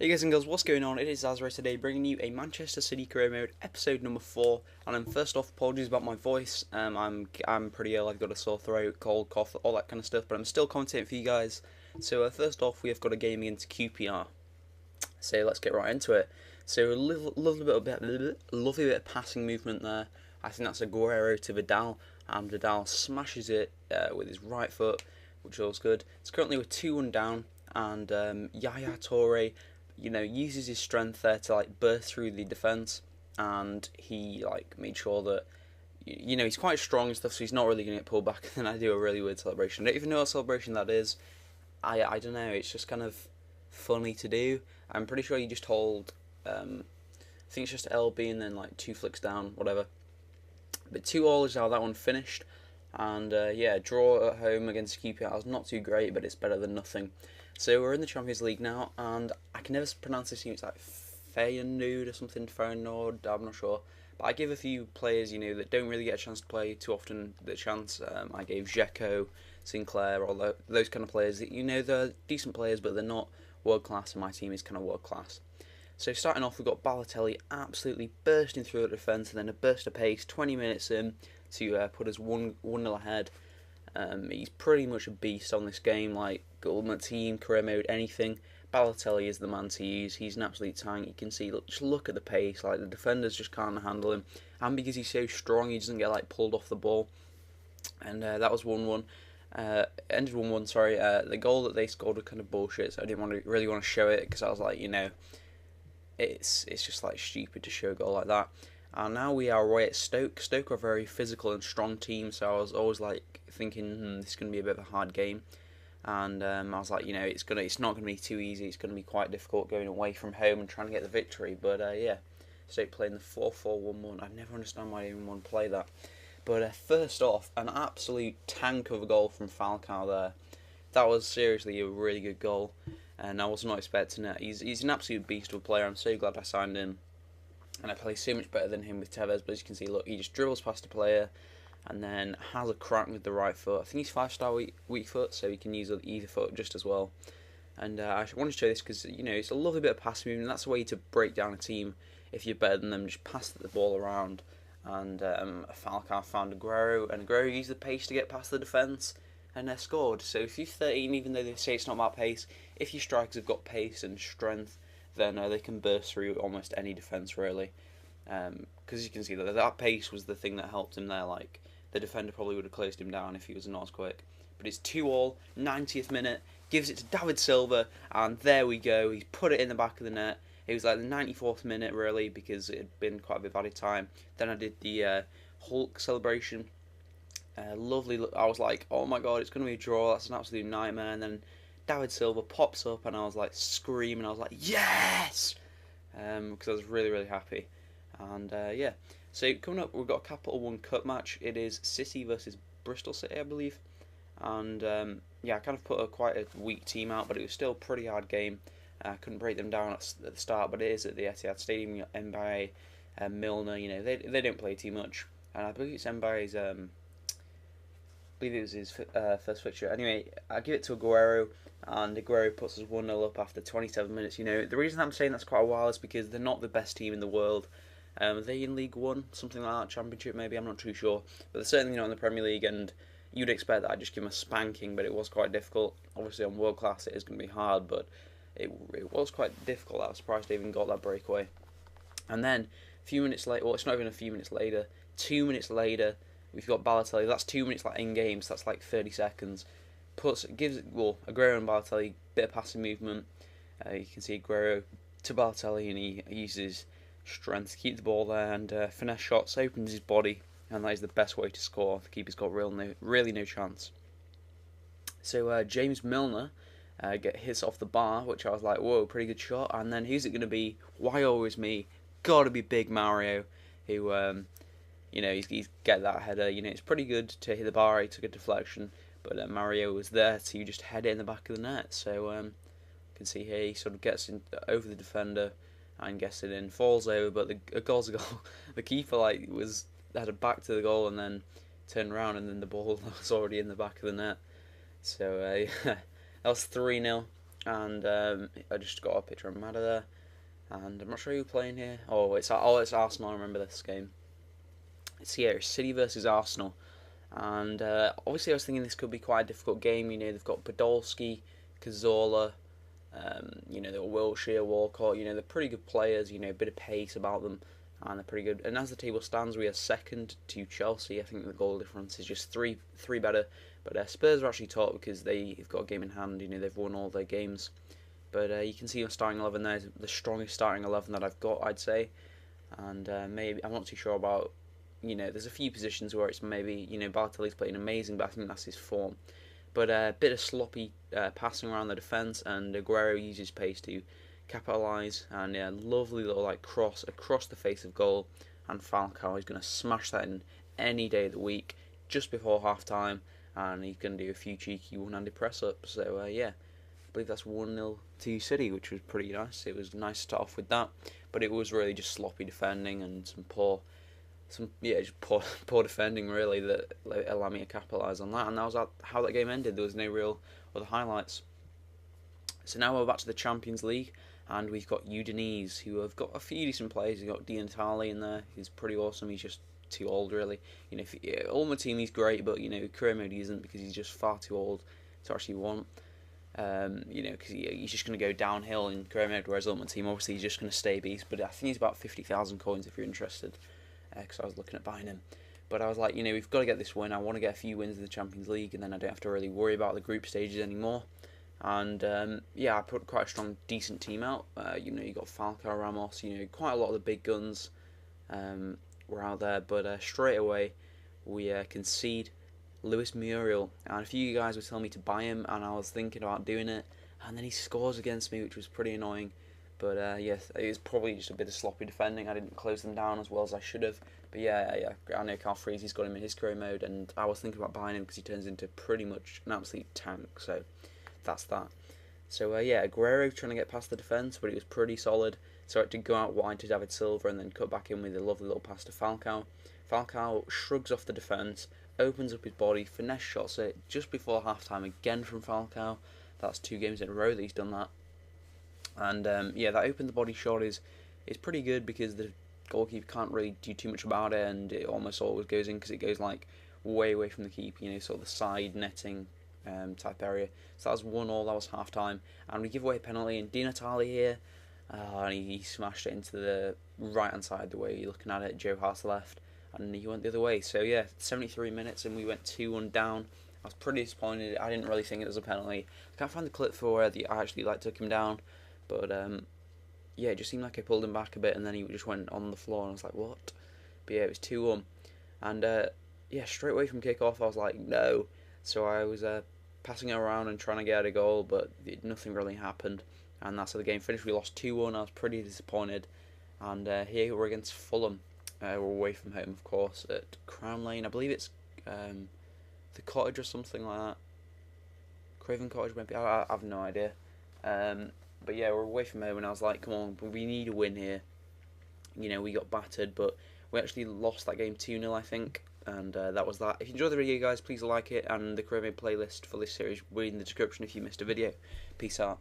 Hey guys and girls, what's going on? It is Azra today, bringing you a Manchester City career mode episode number 4. And first off, apologies about my voice. I'm pretty ill. I've got a sore throat, cold, cough, all that kind of stuff. But I'm still commentating for you guys. So first off, we have got a game against QPR. So let's get right into it. So a lovely bit of passing movement there. I think that's Aguero to Vidal, and Vidal smashes it with his right foot, which feels good. It's currently with 2-1 down, and Yaya Toure, uses his strength there to burst through the defense, and he made sure that he's quite strong and stuff, so he's not really going to get pulled back. And then I do a really weird celebration. I don't even know what celebration that is. I don't know. It's just kind of funny to do. I'm pretty sure you just hold. I think it's just LB and then 2 flicks down, whatever. But 2-2 is how that one finished. And draw at home against QPR is not too great, but it's better than nothing. So we're in the Champions League now, and I can never pronounce this team. It's like Feyenoord or something, Feyenoord, I'm not sure. But I give a few players, that don't really get a chance to play too often the chance. I gave Dzeko, Sinclair, all those kind of players that, they're decent players, but they're not world class, and my team is kind of world class. So starting off, we've got Balotelli absolutely bursting through the defence, and then a burst of pace 20 minutes in to put us 1-0 ahead. He's pretty much a beast on this game, like Ultimate Team, career mode, anything. Balotelli is the man to use. He's an absolute tank. You can see, just look at the pace. The defenders just can't handle him, and because he's so strong, he doesn't get pulled off the ball. And that was 1-1. Ended 1-1. Sorry. The goal that they scored was kind of bullshit, so I didn't really want to show it because I was like, it's just stupid to show a goal like that. And now we are away at Stoke. Stoke are a very physical and strong team, so I was always thinking, this is going to be a bit of a hard game. And I was like, it's not going to be too easy. It's going to be quite difficult going away from home and trying to get the victory. But Stoke playing the 4-4-1-1. I never understand why anyone would play that. But first off, an absolute tank of a goal from Falcao there. That was seriously a really good goal, and I was not expecting it. He's an absolute beast of a player. I'm so glad I signed him. And I play so much better than him with Tevez, but as you can see, look, he just dribbles past a player and then has a crack with the right foot. I think he's 5-star weak foot, so he can use either foot just as well. And I wanted to show this because, it's a lovely bit of pass movement. That's the way to break down a team if you're better than them. Just pass the ball around. And Falcao found Aguero, and Aguero used the pace to get past the defence, and they scored. So if you're 13, even though they say it's not about pace, if your strikers have got pace and strength, then they can burst through almost any defence, really. Because you can see that pace was the thing that helped him there. The defender probably would have closed him down if he was not as quick. But it's 2-2, 90th minute, gives it to David Silva, and there we go. He's put it in the back of the net. It was the 94th minute, really, because it had been quite a bit of time. Then I did the Hulk celebration. Lovely. I was like, oh my god, it's going to be a draw. That's an absolute nightmare. And then David Silva pops up, and I was screaming. I was like, yes! Because I was really, really happy. And so coming up, we've got a Capital One Cup match. It is City versus Bristol City, I believe. And I kind of put quite a weak team out, but it was still a pretty hard game. I couldn't break them down at the start, but it is at the Etihad Stadium. Mbaye, Milner, they don't play too much. And I believe it's Mbaye's. I believe it was his first fixture. Anyway, I give it to Aguero, and Aguero puts us 1-0 up after 27 minutes. The reason I'm saying that's quite a while is because they're not the best team in the world. Are they in League One, something like that, Championship maybe, I'm not too sure. But they're certainly not in the Premier League, and you'd expect that I'd just give them a spanking, but it was quite difficult. Obviously on world class it is going to be hard, but it was quite difficult. I was surprised they even got that breakaway. And then a few minutes later, well, it's not even a few minutes later, 2 minutes later, we've got Balotelli. That's 2 minutes in game, so that's 30 seconds. Aguero and Balotelli, bit of passing movement. You can see Aguero to Balotelli, and he uses strength to keep the ball there, and finesse shots, opens his body, and that is the best way to score. The keeper's got really no chance. So James Milner hits off the bar, which I was like, whoa, pretty good shot. And then who's it going to be? Why always me? Gotta be Big Mario, who he's get that header. It's pretty good to hit the bar. He took a deflection, but Mario was there to just head it in the back of the net. So you can see here he sort of gets over the defender and gets it in, falls over, but the goal's a goal. The keeper had a back to the goal and then turned around, and then the ball was already in the back of the net. So that was 3-0. and I just got a picture of Mada there, and I'm not sure who playing here. It's Arsenal. I remember this game. It's City versus Arsenal, and obviously I was thinking this could be quite a difficult game. They've got Podolski, Cazorla, they've got Wilshere, Walcott. They're pretty good players. A bit of pace about them, and they're pretty good. And as the table stands, we are second to Chelsea. I think the goal difference is just three better. But Spurs are actually top because they've got a game in hand. They've won all their games. But you can see my starting 11 there is the strongest starting 11 that I've got, I'd say. And maybe I'm not too sure about. There's a few positions where it's maybe Balotelli's playing amazing, but I think that's his form. But a bit of sloppy passing around the defence, and Aguero uses pace to capitalise. And lovely little cross across the face of goal. And Falcao is going to smash that in any day of the week, just before half time. And he's going to do a few cheeky one-handed press ups. So I believe that's 1-0 to City, which was pretty nice. It was nice to start off with that, but it was really just sloppy defending and just poor defending really that allowed me to capitalise on that, and that was how that game ended. There was no real other highlights. So now we're back to the Champions League, and we've got Udinese, who have got a few decent players. We've got Di Natale in there, he's pretty awesome. He's just too old really. Ultimate Team he's great, but career mode he isn't because he's just far too old to actually want. Because he's just going to go downhill in career mode, whereas Ultimate Team obviously he's just going to stay beast. But I think he's about 50,000 coins if you're interested, because I was looking at buying him. But I was like, we've got to get this win. I want to get a few wins in the Champions League, and then I don't have to really worry about the group stages anymore. And I put quite a strong, decent team out. You got Falcao, Ramos. Quite a lot of the big guns were out there. But straight away, we concede Luis Muriel, and a few of you guys were telling me to buy him, and I was thinking about doing it, and then he scores against me, which was pretty annoying. But yes, it was probably just a bit of sloppy defending. I didn't close them down as well as I should have. But I know Carl Freezy's got him in his career mode, and I was thinking about buying him because he turns into pretty much an absolute tank. So that's that. So Aguero trying to get past the defence, but it was pretty solid. So I had to go out wide to David Silva and then cut back in with a lovely little pass to Falcao. Falcao shrugs off the defence, opens up his body, finesse shots it just before half time again from Falcao. That's 2 games in a row that he's done that. And that open the body shot is pretty good because the goalkeeper can't really do too much about it, and it almost always goes in because it goes way away from the keeper, sort of the side netting type area. So that was 1-1, that was half time, and we give away a penalty. And Di Natale here, and he smashed it into the right hand side the way you're looking at it. Joe Hart left, and he went the other way. So 73 minutes and we went 2-1 down. I was pretty disappointed. I didn't really think it was a penalty. I can't find the clip for where I actually took him down, but it just seemed like I pulled him back a bit, and then he just went on the floor, and I was like, what? But it was 2-1, and straight away from kick off I was like, no. So I was passing it around and trying to get a goal, but nothing really happened, and that's how the game finished. We lost 2-1. I was pretty disappointed, and here we're against Fulham. We're away from home, of course, at Crown Lane. I believe it's the Cottage or something like that. Craven Cottage, maybe. I have no idea. But we're away from home, and I was like, come on, we need a win here. We got battered, but we actually lost that game 2-0, I think. And that was that. If you enjoyed the video, guys, please like it, and the career mode playlist for this series will be in the description if you missed a video. Peace out.